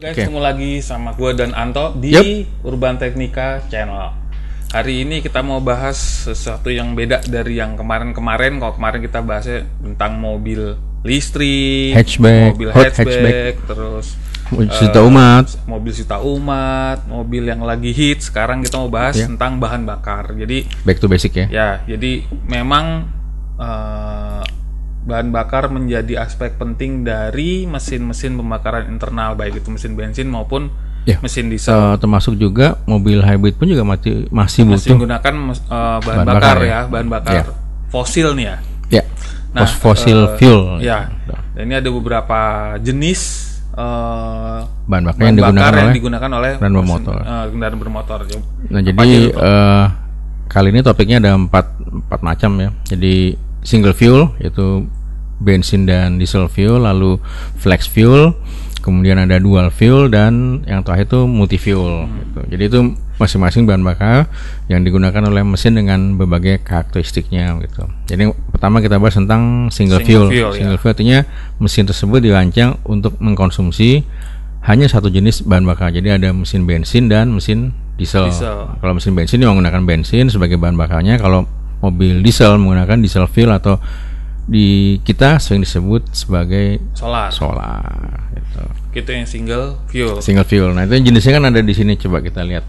Guys, Oke. ketemu lagi sama gue dan Anto di Urban Technica Channel. Hari ini kita mau bahas sesuatu yang beda dari yang kemarin-kemarin. Kalau kemarin kita bahasnya tentang mobil listrik, mobil hatchback, terus mobil juta umat, mobil yang lagi hit. Sekarang kita mau bahas tentang bahan bakar. Jadi back to basic ya. Ya, jadi memang bahan bakar menjadi aspek penting dari mesin-mesin pembakaran internal, baik itu mesin bensin maupun mesin diesel. Termasuk juga mobil hybrid pun juga masih butuh menggunakan bahan bakar ya, bahan bakar fosil nih ya. Ya. Nah, fossil fuel. Ya. Dan ini ada beberapa jenis bahan bakar yang digunakan oleh kendaraan bermotor. Nah, jadi kali ini topiknya ada empat macam ya. Jadi single fuel yaitu bensin dan diesel fuel, lalu flex fuel, kemudian ada dual fuel, dan yang terakhir itu multi fuel gitu. Jadi itu masing-masing bahan bakar yang digunakan oleh mesin dengan berbagai karakteristiknya gitu. Jadi pertama kita bahas tentang single fuel. Single fuel artinya mesin tersebut dirancang untuk mengkonsumsi hanya satu jenis bahan bakar. Jadi ada mesin bensin dan mesin diesel. Kalau mesin bensin dia menggunakan bensin sebagai bahan bakarnya. Kalau mobil diesel menggunakan diesel fuel atau di kita sering disebut sebagai solar gitu. Itu yang single fuel. Nah, itu jenisnya kan ada di sini, coba kita lihat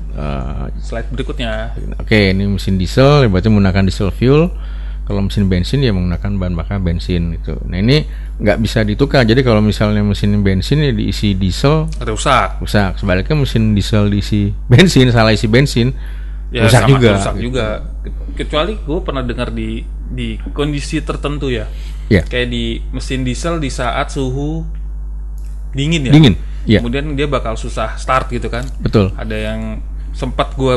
slide berikutnya. Oke, ini mesin diesel berarti menggunakan diesel fuel. Kalau mesin bensin ya menggunakan bahan bakar bensin itu. Nah, ini nggak bisa ditukar. Jadi kalau misalnya mesin bensin ya diisi diesel rusak. Sebaliknya mesin diesel diisi bensin, salah isi bensin ya, rusak juga. Kecuali gue pernah dengar di kondisi tertentu ya. Kayak di mesin diesel di saat suhu dingin. Kemudian dia bakal susah start gitu kan. Betul. Ada yang sempat gue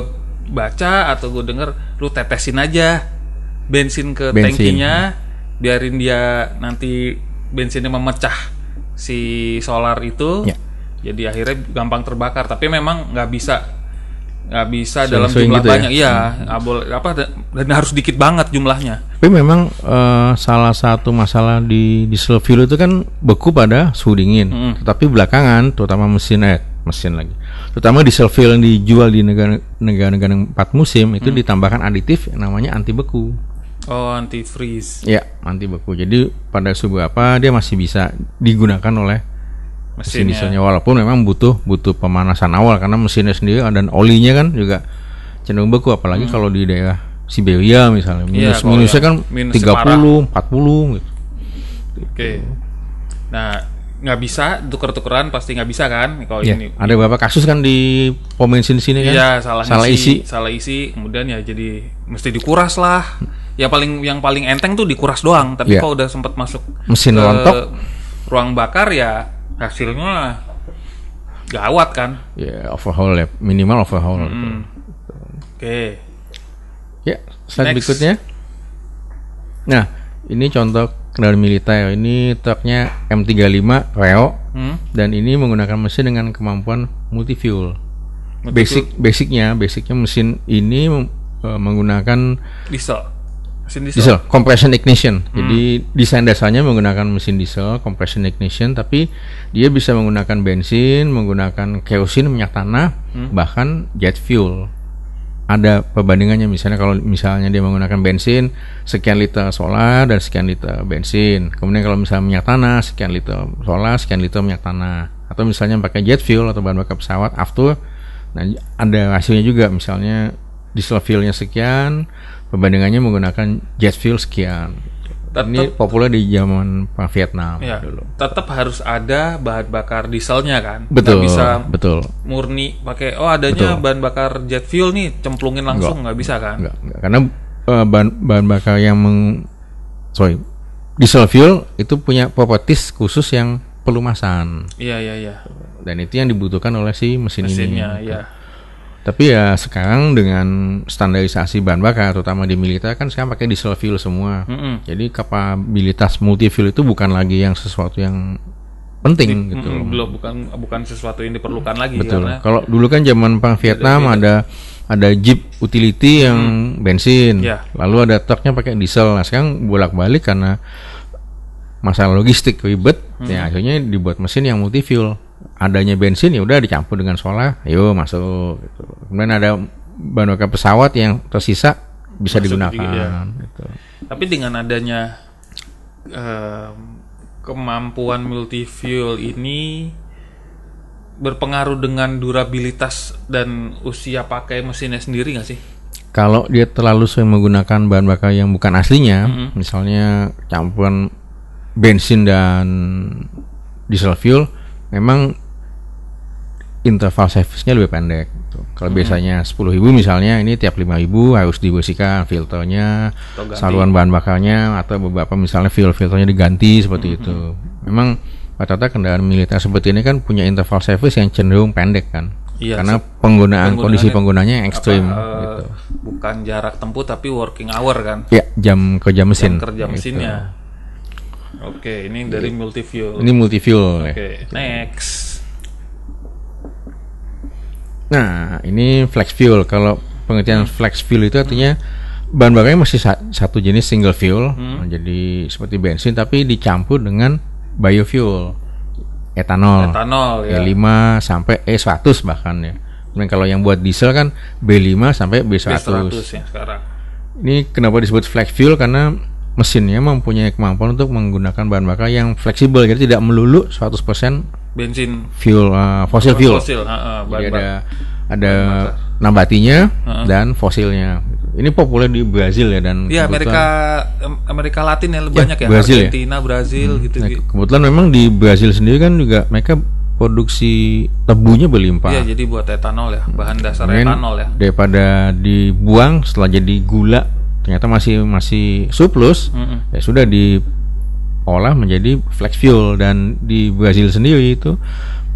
baca atau gue dengar, lu tetesin aja bensin ke tangkinya, biarin dia nanti bensinnya memecah si solar itu. Jadi akhirnya gampang terbakar. Tapi memang nggak bisa dalam jumlah gitu banyak dan harus dikit banget jumlahnya. Tapi memang salah satu masalah di diesel fuel itu kan beku pada suhu dingin. Tetapi belakangan terutama terutama diesel fuel yang dijual di negara-negara 4 musim itu ditambahkan aditif yang namanya anti beku. Oh, anti freeze. Ya, anti beku. Jadi pada suhu dia masih bisa digunakan oleh mesin dieselnya, walaupun memang butuh pemanasan awal karena mesinnya sendiri dan olinya kan juga cenderung beku, apalagi kalau di daerah Siberia misalnya minusnya kan minus 30, 40 gitu. Oke. Nah, nggak bisa tuker-tukeran, pasti nggak bisa kan kalau ini. Ada beberapa kasus kan di pom bensin di sini kan. Iya, salah isi, kemudian ya jadi mesti dikuras lah. Yang paling enteng tuh dikuras doang, tapi kalau udah sempat masuk mesin rontok, ruang bakar ya hasilnya gawat kan. Overhaul ya, minimal overhaul. Oke. Ya, slide berikutnya. Nah, ini contoh kendaraan militer. Ini truknya M35 Reo, dan ini menggunakan mesin dengan kemampuan multi fuel. Basicnya mesin ini menggunakan diesel compression ignition. Jadi desain dasarnya menggunakan mesin diesel compression ignition, tapi dia bisa menggunakan bensin, menggunakan kerosin, minyak tanah, bahkan jet fuel. Ada perbandingannya, kalau misalnya dia menggunakan bensin sekian liter solar dan sekian liter bensin. Kemudian kalau misalnya minyak tanah sekian liter solar, sekian liter minyak tanah. Atau misalnya pakai jet fuel atau bahan bakar pesawat after. Nah, ada hasilnya juga, misalnya diesel fuelnya sekian, perbandingannya menggunakan jet fuel sekian. Ini populer di zaman Perang Vietnam dulu. Tetap harus ada bahan bakar dieselnya kan. Betul. Nggak bisa murni pakai adanya bahan bakar jet fuel nih, cemplungin langsung, nggak bisa kan? Enggak. Karena bahan bakar yang diesel fuel itu punya properties khusus yang pelumasan. Iya. Dan itu yang dibutuhkan oleh si mesinnya. Tapi ya sekarang dengan standarisasi bahan bakar, terutama di militer kan sekarang pakai diesel fuel semua. Jadi kapabilitas multi fuel itu bukan lagi yang sesuatu yang penting gitu. Bukan sesuatu yang diperlukan lagi. Betul. Kalau dulu kan zaman Perang Vietnam ada Jeep utility yang bensin, lalu ada truknya pakai diesel. Nah, sekarang bolak-balik karena masalah logistik ribet, ya akhirnya dibuat mesin yang multi fuel. adanya bensin ya udah dicampur dengan solar, ayo masuk. Gitu. Kemudian ada bahan bakar pesawat yang tersisa bisa masuk digunakan. Ya. Gitu. Tapi dengan adanya kemampuan multi-fuel ini berpengaruh dengan durabilitas dan usia pakai mesinnya sendiri nggak sih? Kalau dia terlalu sering menggunakan bahan bakar yang bukan aslinya, misalnya campuran bensin dan diesel fuel, memang interval service-nya lebih pendek. Kalau biasanya 10.000 misalnya, ini tiap 5.000 harus dibersihkan filternya, saluran bahan bakarnya, atau beberapa misalnya filternya diganti seperti itu. Memang rata-rata kendaraan militer seperti ini kan punya interval service yang cenderung pendek kan. Iya, karena kondisi penggunanya yang ekstrim gitu. Bukan jarak tempuh tapi working hour kan. Ya, jam kerja mesin. Jam kerja mesinnya. Oke, ini dari multi-fuel. Ini multi-fuel. Oke, next. Nah, ini flex fuel. Kalau pengertian flex fuel itu artinya bahan bakarnya masih satu jenis single fuel. Jadi seperti bensin tapi dicampur dengan biofuel. Etanol ya. E5 sampai E100 bahkan ya. Kemudian kalau yang buat diesel kan B5 sampai B100 ya sekarang. Ini kenapa disebut flex fuel, karena mesinnya mempunyai kemampuan untuk menggunakan bahan bakar yang fleksibel, jadi tidak melulu 100% bensin fuel, fosil fuel. Jadi ada nabatinya dan fosilnya. Ini populer di Brazil ya, dan ya Amerika Latin yang banyak ya, Brazil, Argentina, Brazil gitu. Nah, kebetulan memang di Brazil sendiri kan juga mereka produksi tebunya berlimpah. Iya, jadi buat etanol ya, bahan dasar etanol ya. Daripada dibuang setelah jadi gula ternyata masih surplus, ya sudah diolah menjadi flex fuel. Dan di Brazil sendiri itu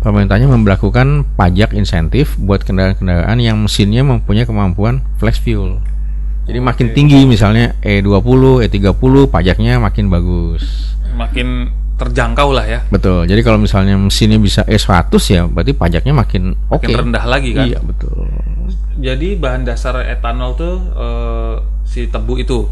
pemerintahnya memberlakukan pajak insentif buat kendaraan-kendaraan yang mesinnya mempunyai kemampuan flex fuel. Jadi makin tinggi misalnya E20, E30 pajaknya makin bagus. Makin terjangkau lah ya. Betul. Jadi kalau misalnya mesinnya bisa E100 ya berarti pajaknya makin rendah lagi kan. Iya, betul. Jadi bahan dasar etanol tuh si tebu itu.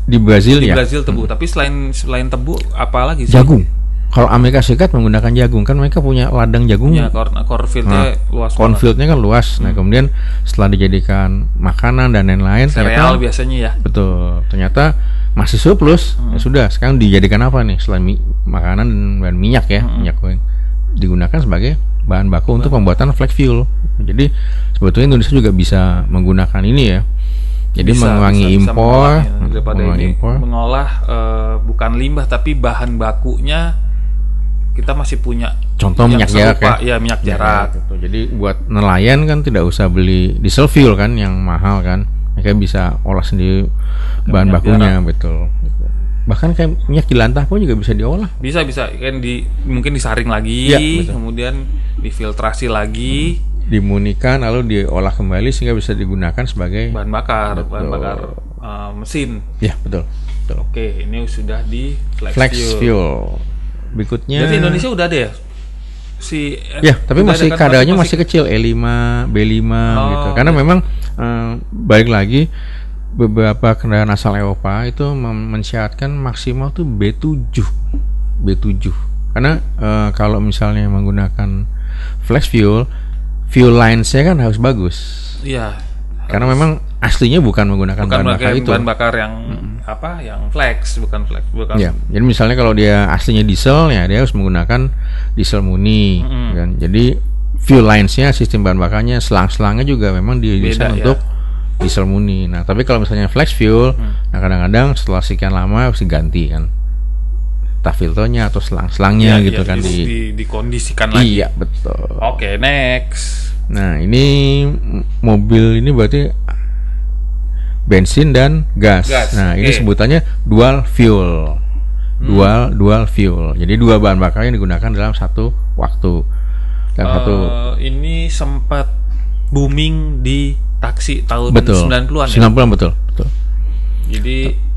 Di Brazil ya. Di Brazil tebu, tapi selain tebu apa lagi sih? Jagung. Kalau Amerika Serikat menggunakan jagung, kan mereka punya ladang jagung. Ya, cornfieldnya luas. Cornfieldnya kan luas. Nah, kemudian setelah dijadikan makanan dan lain-lain, sereal biasanya ya. Betul. Ternyata masih surplus. Ya sudah, sekarang dijadikan apa nih selain makanan dan minyak ya, minyak goreng, digunakan sebagai bahan baku untuk pembuatan flex fuel. Jadi sebetulnya Indonesia juga bisa menggunakan ini ya. Jadi mengurangi impor, mengolah bukan limbah tapi bahan bakunya kita masih punya. Contoh minyak jarak ya, minyak jarak. Gitu. Jadi buat nelayan kan tidak usah beli diesel fuel kan yang mahal kan, mereka bisa olah sendiri bahan bakunya jarak. Betul. Bahkan kayak minyak jelantah pun juga bisa diolah. Bisa kan mungkin disaring lagi, ya, kemudian difiltrasi lagi, dimunikan lalu diolah kembali sehingga bisa digunakan sebagai bahan bakar mesin. Ya, betul. Oke, ini sudah di flex fuel. Berikutnya. Jadi Indonesia udah ada ya? Tapi masih kadarnya masih kecil, E5, B5 gitu. Karena memang balik lagi beberapa kendaraan asal Eropa itu mensyaratkan maksimal tuh B7. Karena kalau misalnya menggunakan flex fuel lines-nya kan harus bagus. Iya. Karena memang aslinya bukan menggunakan bahan bakar itu. Bahan bakar yang yang flex, bukan. Ya, jadi misalnya kalau dia aslinya diesel ya dia harus menggunakan diesel murni kan. Jadi fuel lines-nya, sistem bahan bakarnya, selang-selangnya juga memang didesain untuk diesel murni. Nah, tapi kalau misalnya flex fuel, nah kadang-kadang setelah sekian lama harus diganti kan. Entah filternya atau selang-selangnya gitu kan dikondisikan lagi. Iya, betul. Oke, next. Nah, ini mobil ini berarti bensin dan gas. Nah, ini sebutannya dual fuel. Dual fuel. Jadi dua bahan bakar yang digunakan dalam satu waktu. Ini sempat booming di taksi tahun 90-an ya. 90-an betul. Jadi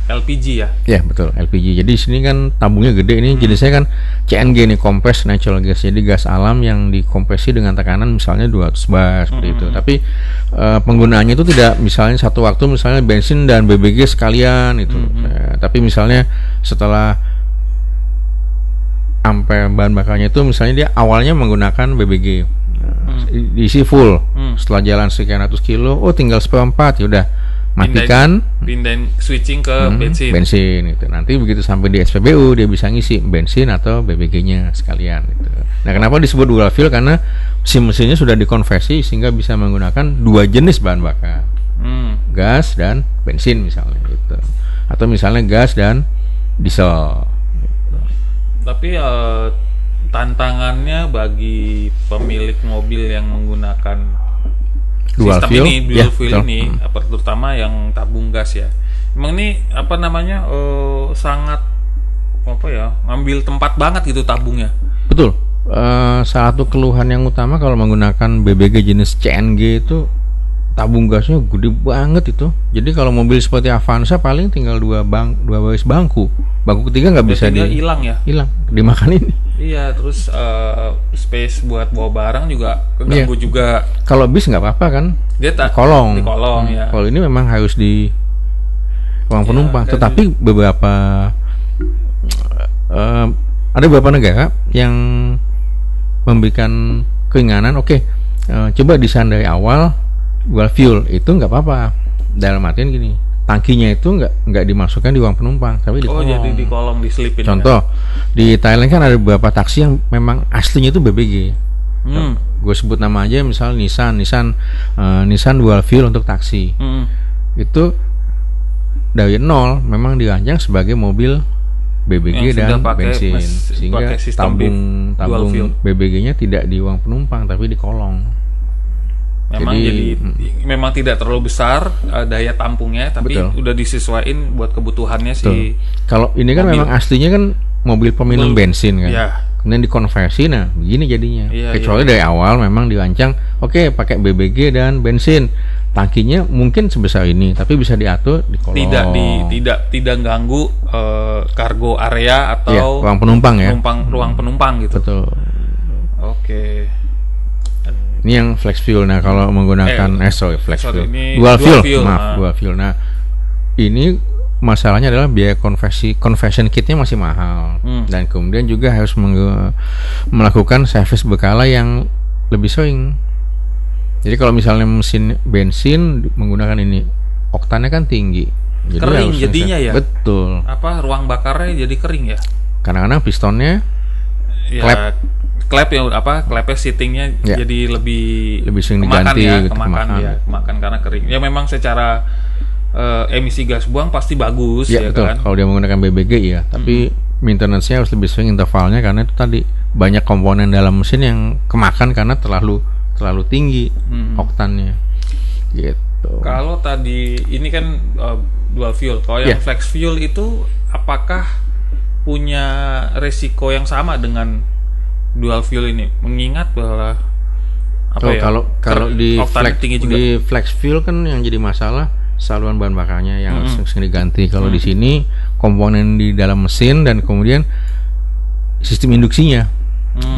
LPG ya? Ya, betul, LPG. Jadi di sini kan tabungnya gede, ini jenisnya kan CNG nih, compressed natural gas. Jadi gas alam yang dikompresi dengan tekanan misalnya 200 bar seperti itu. Tapi penggunaannya itu tidak misalnya satu waktu misalnya bensin dan BBG sekalian itu. Tapi misalnya setelah sampai bahan bakarnya itu misalnya dia awalnya menggunakan BBG, diisi full, setelah jalan sekian ratus kilo, tinggal seperempat, ya udah matikan, pindahin switching ke bensin gitu. Nanti begitu sampai di SPBU dia bisa ngisi bensin atau BBG-nya sekalian gitu. Nah, kenapa disebut dual fuel? Karena mesinnya sudah dikonversi sehingga bisa menggunakan dua jenis bahan bakar, gas dan bensin misalnya gitu, atau misalnya gas dan diesel. Tapi tantangannya bagi pemilik mobil yang menggunakan dual sistem fuel, ini, dual fuel ini, terutama yang tabung gas ya. Emang ini apa namanya sangat ngambil tempat banget gitu tabungnya. Betul. Salah satu keluhan yang utama kalau menggunakan BBG jenis CNG itu tabung gasnya gede banget itu. Jadi kalau mobil seperti Avanza paling tinggal dua baris bangku ketiga nggak bisa hilang dimakan ini. Iya, terus space buat bawa barang juga keganggu juga. Kalau bis nggak apa-apa kan, dia di kolong ya. Kalau ini memang harus di ruang penumpang. Tetapi ada beberapa negara yang memberikan keringanan. Coba desain dari awal dual fuel itu nggak apa-apa. Dalam artian gini, tangkinya itu nggak dimasukkan di ruang penumpang, tapi di kolong. Jadi di kolong diselipin. Contoh di Thailand kan ada beberapa taksi yang memang aslinya itu BBG. Gue sebut nama aja, misal Nissan dual fuel untuk taksi. Itu dari nol memang dirancang sebagai mobil BBG dan bensin, sehingga tabung BBG-nya tidak di ruang penumpang tapi di kolong. Memang tidak terlalu besar daya tampungnya, tapi udah disesuaikan buat kebutuhannya sih. Kalau ini kan memang aslinya kan mobil peminum bensin kan, kemudian dikonversi, nah begini jadinya. Kecuali dari awal memang dirancang pakai BBG dan bensin, tangkinya mungkin sebesar ini, tapi bisa diatur di kolong. Tidak ganggu kargo area atau ruang penumpang ruang penumpang gitu. Betul. Oke. Ini yang flex fuel. Nah, kalau menggunakan flex fuel. Dual fuel. Nah, ini masalahnya adalah biaya conversion kitnya masih mahal, dan kemudian juga harus melakukan service berkala yang lebih sering. Jadi kalau misalnya mesin bensin menggunakan ini, oktannya kan tinggi, jadi kering jadinya ya. Betul. Ruang bakarnya jadi kering ya. Kadang-kadang pistonnya klep yang klepnya seatingnya jadi lebih sering diganti, kemakan karena kering. Ya memang secara emisi gas buang pasti bagus ya betul. Kan. Kalau dia menggunakan BBG tapi maintenance-nya harus lebih sering intervalnya, karena itu tadi banyak komponen dalam mesin yang kemakan karena terlalu tinggi oktannya. Gitu. Kalau tadi ini kan dual fuel, kalau yang flex fuel itu apakah punya resiko yang sama dengan dual fuel ini, mengingat bahwa kalau di flex fuel kan yang jadi masalah saluran bahan bakarnya yang sering diganti. Kalau di sini komponen di dalam mesin dan kemudian sistem induksinya,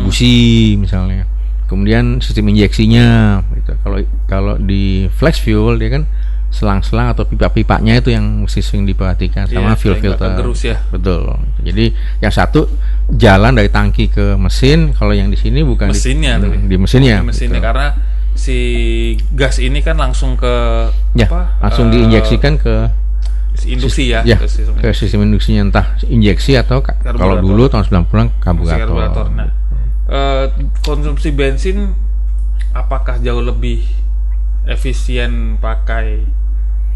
busi misalnya, kemudian sistem injeksinya gitu. Kalau di flex fuel dia kan selang-selang atau pipa-pipanya itu yang mesti sering diperhatikan, sama fuel filter. Betul. Jadi yang satu jalan dari tangki ke mesin, kalau yang di sini bukan mesinnya, di mesinnya. Karena si gas ini kan langsung ke langsung diinjeksikan ke induksi ke sistem induksinya, entah injeksi atau kalau dulu tahun 90-an karburator. Nah, konsumsi bensin apakah jauh lebih efisien pakai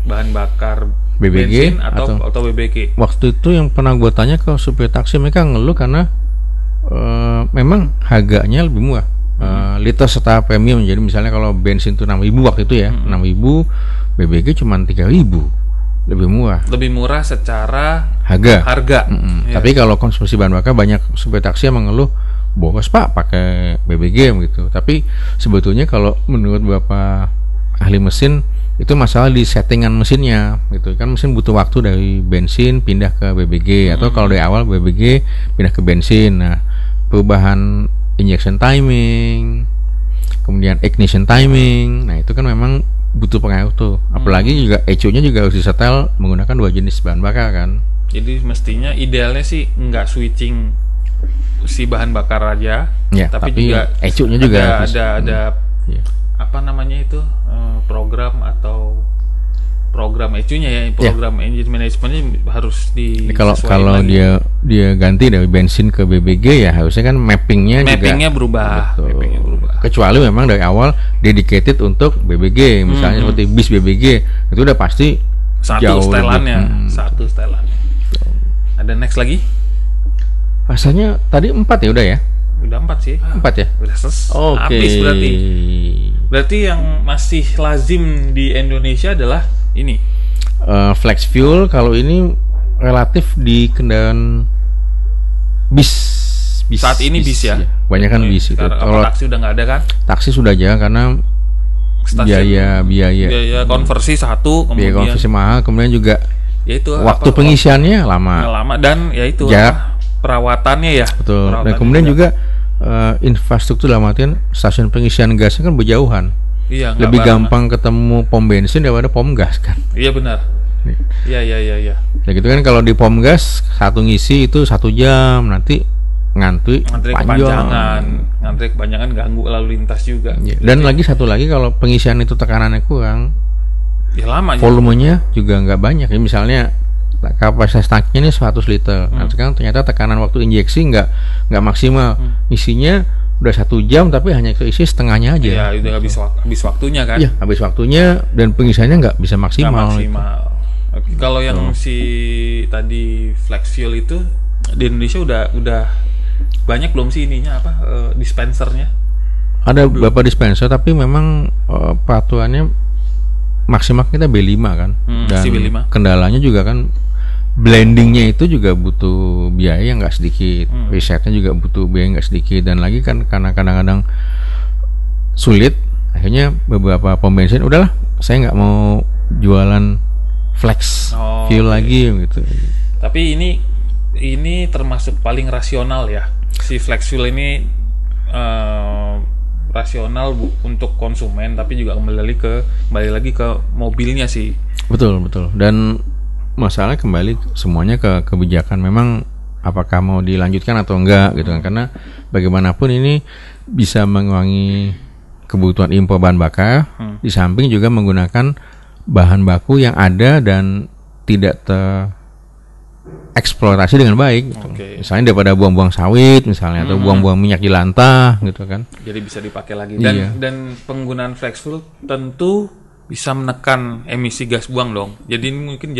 bahan bakar BBG bensin atau BBG? Waktu itu yang pernah gue tanya ke supir taksi, mereka ngeluh karena memang harganya lebih murah. Liter setara premium. Jadi misalnya kalau bensin itu 6.000 waktu itu ya, 6.000, BBG cuma 3.000, lebih murah secara harga. Tapi kalau konsumsi bahan bakar, banyak supir taksi yang mengeluh, boros pak pakai BBG gitu. Tapi sebetulnya kalau menurut beberapa ahli mesin itu masalah di settingan mesinnya gitu kan. Mesin butuh waktu dari bensin pindah ke BBG, atau kalau dari awal BBG pindah ke bensin. Nah, perubahan injection timing, kemudian ignition timing, nah itu kan memang butuh pengaruh tuh. Apalagi juga ECU-nya juga harus disetel menggunakan dua jenis bahan bakar kan. Jadi mestinya idealnya sih nggak switching si bahan bakar aja, ya, tapi juga ecunya juga ada apa namanya itu program ecunya ya, program engine managementnya harus kalau dia ganti dari bensin ke BBG ya harusnya kan mappingnya berubah. Mappingnya berubah. Kecuali memang dari awal dedicated untuk BBG, misalnya seperti bis BBG itu udah pasti satu setelannya. Ada next lagi? Rasanya tadi 4 ya udah ya? Udah 4 sih. 4 ya? Udah selesai. Oke. Habis berarti yang masih lazim di Indonesia adalah ini. Flex fuel kalau ini relatif di kendaraan bis saat ini bis ya. Banyak kan bis itu. Kalau taksi udah nggak ada kan? Taksi sudah aja karena biaya konversi satu, kemudian biaya konversi mahal, kemudian juga yaitu waktu pengisiannya lama dan yaitu perawatannya ya. Betul. Dan kemudian juga infrastruktur dalam artian stasiun pengisian gasnya kan berjauhan. Iya, lebih gampang ketemu pom bensin daripada pom gas kan. Iya benar. Iya. Ya gitu kan, kalau di pom gas satu ngisi itu 1 jam, nanti ngantri kepanjangan ganggu lalu lintas juga. Ya. Dan lagi satu lagi, kalau pengisian itu tekanannya kurang, ya lama. Volumenya juga nggak banyak ya. Misalnya kapasitas tangkinya ini 100 liter. Nah, sekarang ternyata tekanan waktu injeksi nggak maksimal. Isinya udah 1 jam tapi hanya keisi setengahnya aja. Iya, udah habis waktunya kan. Iya, habis waktunya dan pengisiannya nggak bisa maksimal. Oke, kalau yang si tadi flex fuel itu di Indonesia udah banyak belum sih ininya dispensernya? Ada beberapa dispenser tapi memang peraturannya maksimal kita B5 kan. Dan si B5. Kendalanya juga kan blendingnya itu juga butuh biaya nggak sedikit, risetnya juga butuh biaya nggak sedikit, dan lagi kan karena kadang-kadang sulit, akhirnya beberapa pom bensin udahlah saya nggak mau jualan flex fuel lagi gitu. Tapi ini termasuk paling rasional ya, si flex fuel ini rasional untuk konsumen, tapi juga kembali lagi ke mobilnya sih. Betul. Dan masalah kembali semuanya ke kebijakan, memang apakah mau dilanjutkan atau enggak gitu kan, karena bagaimanapun ini bisa mengurangi kebutuhan impor bahan bakar, di samping juga menggunakan bahan baku yang ada dan tidak tereksplorasi dengan baik gitu. Misalnya daripada buang-buang sawit misalnya, atau buang-buang minyak jelantah gitu kan, jadi bisa dipakai lagi. Dan penggunaan flex fuel tentu bisa menekan emisi gas buang dong. Jadi ini mungkin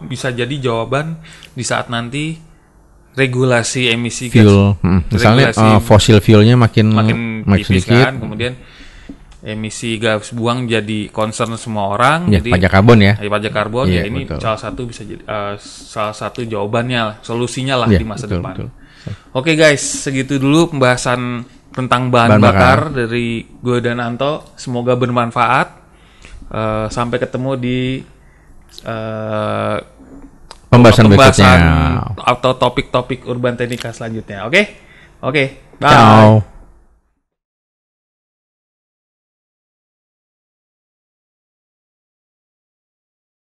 bisa jadi jawaban di saat nanti regulasi emisi fuel, misalnya fosil fuelnya makin sedikit kan? Kemudian emisi gas buang jadi concern semua orang. Ya, jadi pajak karbon ya. Pajak karbon ya ini betul. salah satu jawabannya, solusinya lah di masa depan. Oke guys, segitu dulu pembahasan tentang bahan bakar dari gue dan Anto. Semoga bermanfaat. Sampai ketemu di pembahasan berikutnya atau topik-topik Urban Technica selanjutnya. Oke, bye. Ciao.